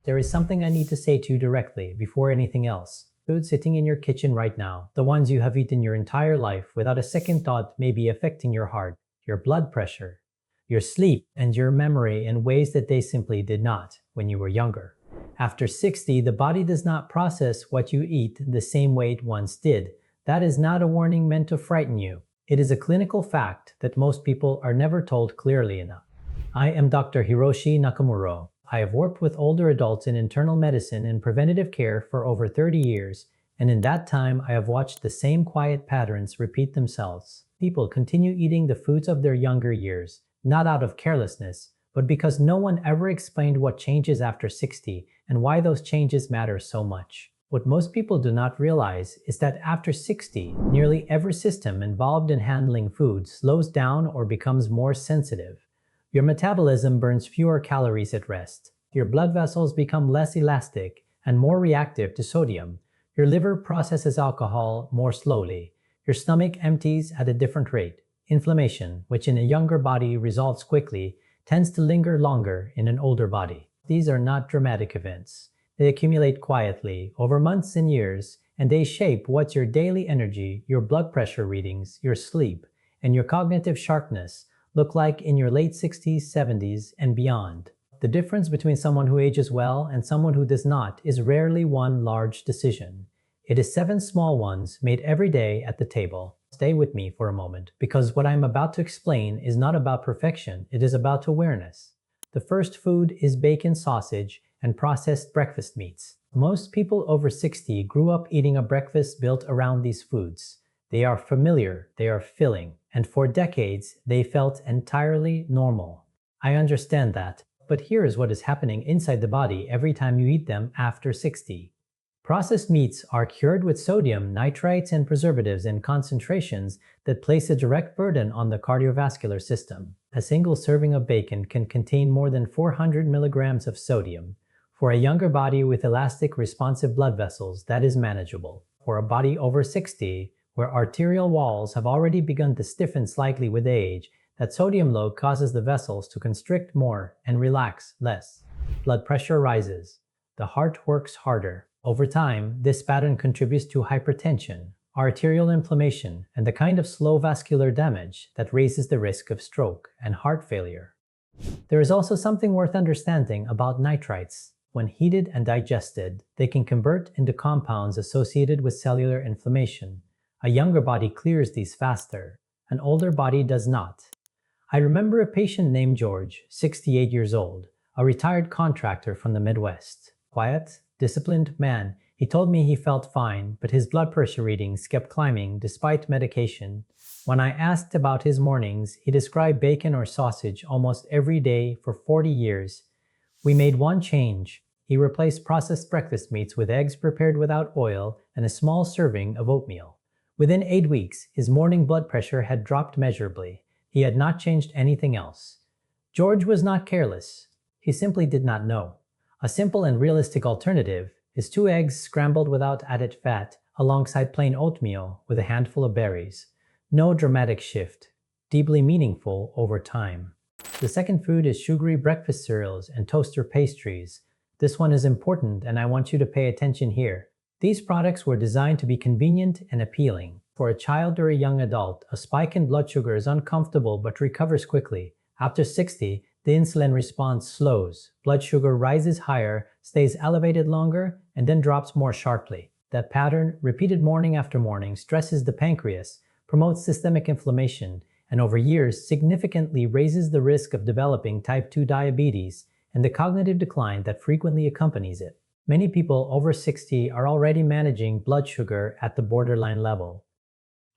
there is something I need to say to you directly before anything else. Food sitting in your kitchen right now, the ones you have eaten your entire life without a second thought, may be affecting your heart, your blood pressure, your sleep, and your memory in ways that they simply did not when you were younger. After 60, the body does not process what you eat the same way it once did. That is not a warning meant to frighten you. It is a clinical fact that most people are never told clearly enough. I am Dr. Hiroshi Nakamura. I have worked with older adults in internal medicine and preventative care for over 30 years, and in that time I have watched the same quiet patterns repeat themselves. People continue eating the foods of their younger years, not out of carelessness, but because no one ever explained what changes after 60 and why those changes matter so much. What most people do not realize is that after 60, nearly every system involved in handling food slows down or becomes more sensitive. Your metabolism burns fewer calories at rest. Your blood vessels become less elastic and more reactive to sodium. Your liver processes alcohol more slowly. Your stomach empties at a different rate. Inflammation, which in a younger body resolves quickly, tends to linger longer in an older body. These are not dramatic events. They accumulate quietly over months and years, and they shape what your daily energy, your blood pressure readings, your sleep, and your cognitive sharpness look like in your late 60s, 70s, and beyond. The difference between someone who ages well and someone who does not is rarely one large decision. It is 7 small ones made every day at the table. Stay with me for a moment, because what I'm about to explain is not about perfection, it is about awareness. The first food is bacon, sausage, and processed breakfast meats. Most people over 60 grew up eating a breakfast built around these foods. They are familiar, they are filling, and for decades they felt entirely normal. I understand that, but here is what is happening inside the body every time you eat them after 60. Processed meats are cured with sodium, nitrates, and preservatives in concentrations that place a direct burden on the cardiovascular system. A single serving of bacon can contain more than 400 milligrams of sodium. For a younger body with elastic, responsive blood vessels, that is manageable. For a body over 60, where arterial walls have already begun to stiffen slightly with age, that sodium load causes the vessels to constrict more and relax less. Blood pressure rises. The heart works harder. Over time, this pattern contributes to hypertension, arterial inflammation, and the kind of slow vascular damage that raises the risk of stroke and heart failure. There is also something worth understanding about nitrites. When heated and digested, they can convert into compounds associated with cellular inflammation. A younger body clears these faster. An older body does not. I remember a patient named George, 68 years old, a retired contractor from the Midwest. Quiet, disciplined man. He told me he felt fine, but his blood pressure readings kept climbing despite medication. When I asked about his mornings, he described bacon or sausage almost every day for 40 years. We made one change. He replaced processed breakfast meats with eggs prepared without oil and a small serving of oatmeal. Within 8 weeks, his morning blood pressure had dropped measurably. He had not changed anything else. George was not careless. He simply did not know. A simple and realistic alternative is 2 eggs scrambled without added fat alongside plain oatmeal with a handful of berries. No dramatic shift, deeply meaningful over time. The second food is sugary breakfast cereals and toaster pastries. This one is important, and I want you to pay attention here. These products were designed to be convenient and appealing. For a child or a young adult, a spike in blood sugar is uncomfortable but recovers quickly. After 60, the insulin response slows. Blood sugar rises higher, stays elevated longer, and then drops more sharply. That pattern, repeated morning after morning, stresses the pancreas, promotes systemic inflammation, and over years significantly raises the risk of developing type 2 diabetes and the cognitive decline that frequently accompanies it. Many people over 60 are already managing blood sugar at the borderline level.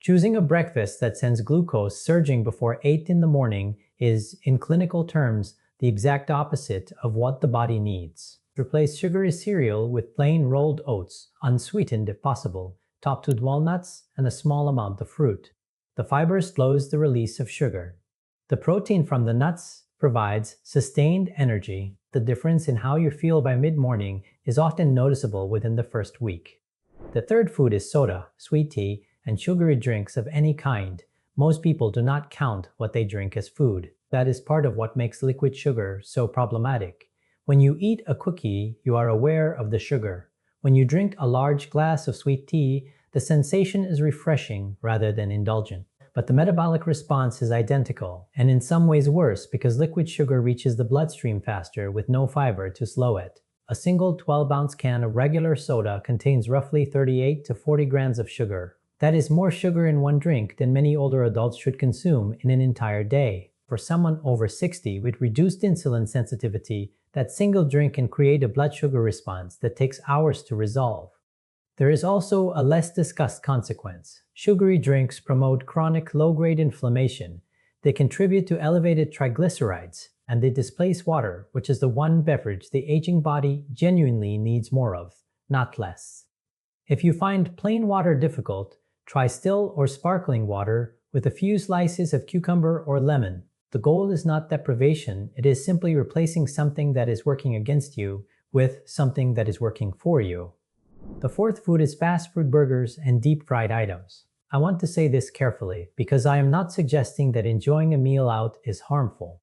Choosing a breakfast that sends glucose surging before 8 in the morning is, in clinical terms, the exact opposite of what the body needs. Replace sugary cereal with plain rolled oats, unsweetened if possible, topped with walnuts and a small amount of fruit. The fiber slows the release of sugar. The protein from the nuts provides sustained energy. The difference in how you feel by mid-morning is often noticeable within the first week. The third food is soda, sweet tea, and sugary drinks of any kind. Most people do not count what they drink as food. That is part of what makes liquid sugar so problematic. When you eat a cookie, you are aware of the sugar. When you drink a large glass of sweet tea, the sensation is refreshing rather than indulgent. But the metabolic response is identical, and in some ways worse because liquid sugar reaches the bloodstream faster with no fiber to slow it. A single 12-ounce can of regular soda contains roughly 38 to 40 grams of sugar. That is more sugar in one drink than many older adults should consume in an entire day. For someone over 60 with reduced insulin sensitivity, that single drink can create a blood sugar response that takes hours to resolve. There is also a less discussed consequence. Sugary drinks promote chronic low-grade inflammation. They contribute to elevated triglycerides, and they displace water, which is the one beverage the aging body genuinely needs more of, not less. If you find plain water difficult, try still or sparkling water with a few slices of cucumber or lemon. The goal is not deprivation, it is simply replacing something that is working against you with something that is working for you. The fourth food is fast food burgers and deep-fried items. I want to say this carefully because I am not suggesting that enjoying a meal out is harmful.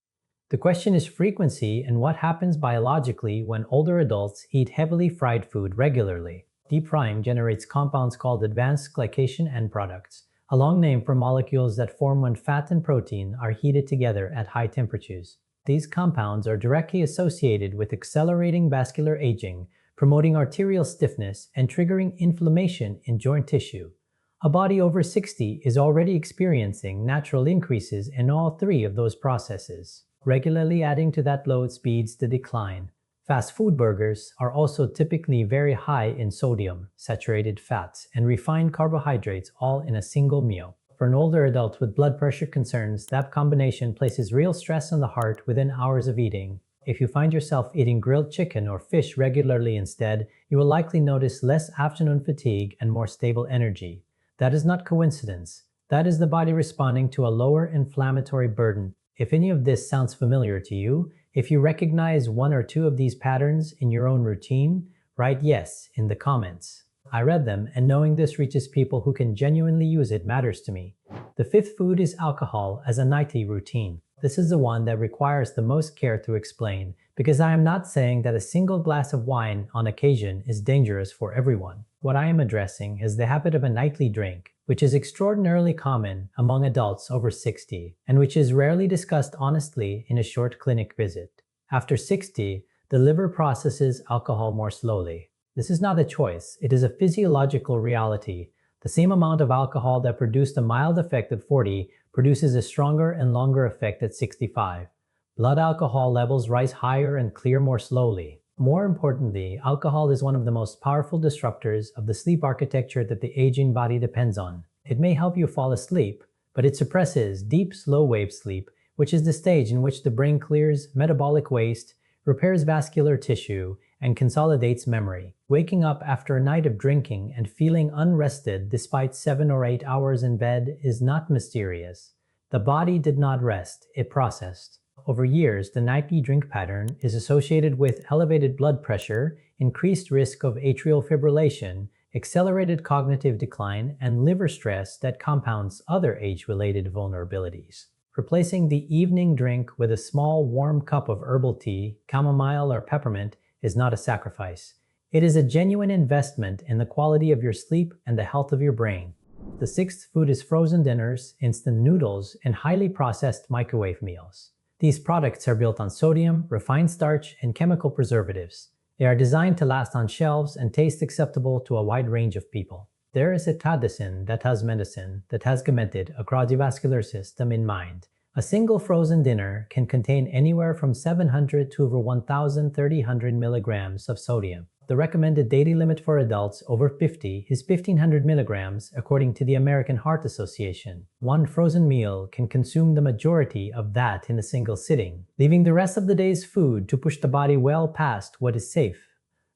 The question is frequency and what happens biologically when older adults eat heavily fried food regularly. Deep frying generates compounds called advanced glycation end products, a long name for molecules that form when fat and protein are heated together at high temperatures. These compounds are directly associated with accelerating vascular aging, promoting arterial stiffness, and triggering inflammation in joint tissue. A body over 60 is already experiencing natural increases in all three of those processes. Regularly adding to that load speeds the decline. Fast food burgers are also typically very high in sodium, saturated fats, and refined carbohydrates all in a single meal. For an older adult with blood pressure concerns, that combination places real stress on the heart within hours of eating. If you find yourself eating grilled chicken or fish regularly instead, you will likely notice less afternoon fatigue and more stable energy. That is not coincidence. That is the body responding to a lower inflammatory burden. If any of this sounds familiar to you, if you recognize one or two of these patterns in your own routine, write yes in the comments. I read them, and knowing this reaches people who can genuinely use it matters to me. The fifth food is alcohol as a nightly routine. This is the one that requires the most care to explain, because I am not saying that a single glass of wine on occasion is dangerous for everyone. What I am addressing is the habit of a nightly drink, which is extraordinarily common among adults over 60, and which is rarely discussed honestly in a short clinic visit. After 60, the liver processes alcohol more slowly. This is not a choice, it is a physiological reality. The same amount of alcohol that produced a mild effect at 40 produces a stronger and longer effect at 65. Blood alcohol levels rise higher and clear more slowly. More importantly, alcohol is one of the most powerful disruptors of the sleep architecture that the aging body depends on. It may help you fall asleep, but it suppresses deep, slow-wave sleep, which is the stage in which the brain clears metabolic waste, repairs vascular tissue, and consolidates memory. Waking up after a night of drinking and feeling unrested despite 7 or 8 hours in bed is not mysterious. The body did not rest, it processed. Over years, the nightly drink pattern is associated with elevated blood pressure, increased risk of atrial fibrillation, accelerated cognitive decline, and liver stress that compounds other age-related vulnerabilities. Replacing the evening drink with a small warm cup of herbal tea, chamomile, or peppermint is not a sacrifice. It is a genuine investment in the quality of your sleep and the health of your brain. The sixth food is frozen dinners, instant noodles, and highly processed microwave meals. These products are built on sodium, refined starch, and chemical preservatives. They are designed to last on shelves and taste acceptable to a wide range of people. There is a tradition that has medicine that has cemented a cardiovascular system in mind. A single frozen dinner can contain anywhere from 700 to over 1,300 milligrams of sodium. The recommended daily limit for adults over 50 is 1,500 milligrams according to the American Heart Association. One frozen meal can consume the majority of that in a single sitting, leaving the rest of the day's food to push the body well past what is safe.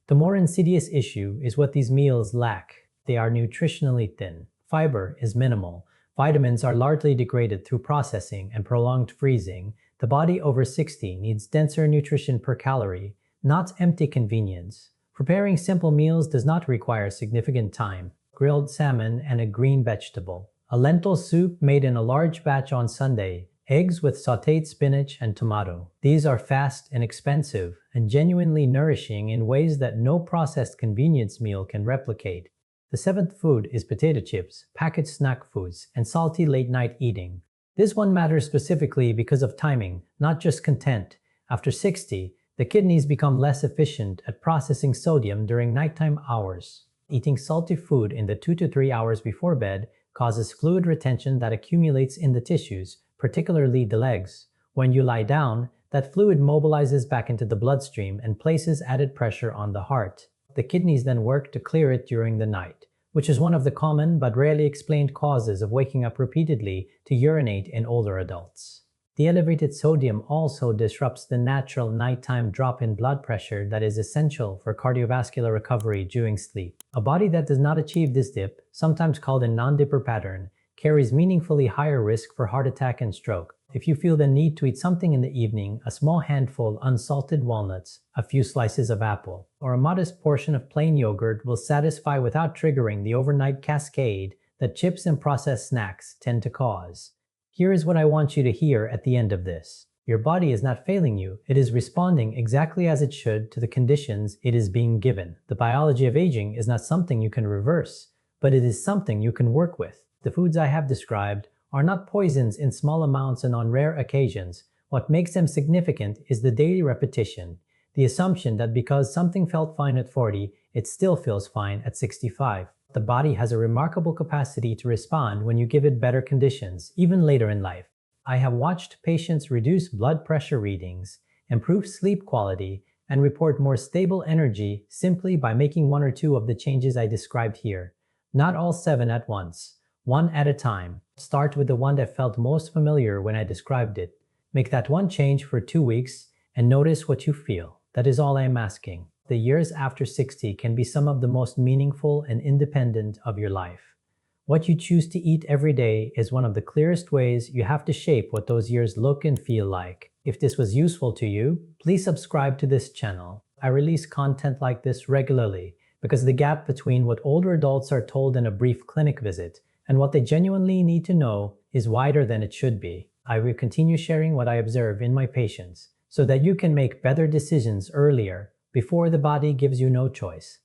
The more insidious issue is what these meals lack. They are nutritionally thin. Fiber is minimal. Vitamins are largely degraded through processing and prolonged freezing. The body over 60 needs denser nutrition per calorie, not empty convenience. Preparing simple meals does not require significant time. Grilled salmon and a green vegetable. A lentil soup made in a large batch on Sunday Eggs with sautéed spinach and tomato. These are fast and expensive, and genuinely nourishing in ways that no processed convenience meal can replicate. The seventh food is potato chips, packaged snack foods, and salty late-night eating. This one matters specifically because of timing, not just content. After 60, the kidneys become less efficient at processing sodium during nighttime hours. Eating salty food in the 2 to 3 hours before bed causes fluid retention that accumulates in the tissues, particularly the legs. When you lie down, that fluid mobilizes back into the bloodstream and places added pressure on the heart. The kidneys then work to clear it during the night, which is one of the common but rarely explained causes of waking up repeatedly to urinate in older adults. The elevated sodium also disrupts the natural nighttime drop in blood pressure that is essential for cardiovascular recovery during sleep. A body that does not achieve this dip, sometimes called a non-dipper pattern, carries meaningfully higher risk for heart attack and stroke. If you feel the need to eat something in the evening, a small handful unsalted walnuts, a few slices of apple, or a modest portion of plain yogurt will satisfy without triggering the overnight cascade that chips and processed snacks tend to cause. Here is what I want you to hear at the end of this. Your body is not failing you, it is responding exactly as it should to the conditions it is being given. The biology of aging is not something you can reverse, but it is something you can work with. The foods I have described are not poisons in small amounts and on rare occasions. What makes them significant is the daily repetition, the assumption that because something felt fine at 40, it still feels fine at 65. The body has a remarkable capacity to respond when you give it better conditions, even later in life. I have watched patients reduce blood pressure readings, improve sleep quality, and report more stable energy simply by making one or two of the changes I described here. Not all 7 at once, one at a time. Start with the one that felt most familiar when I described it. Make that one change for 2 weeks and notice what you feel. That is all I am asking. The years after 60 can be some of the most meaningful and independent of your life. What you choose to eat every day is one of the clearest ways you have to shape what those years look and feel like. If this was useful to you, please subscribe to this channel. I release content like this regularly because the gap between what older adults are told in a brief clinic visit and what they genuinely need to know is wider than it should be. I will continue sharing what I observe in my patients so that you can make better decisions earlier before the body gives you no choice.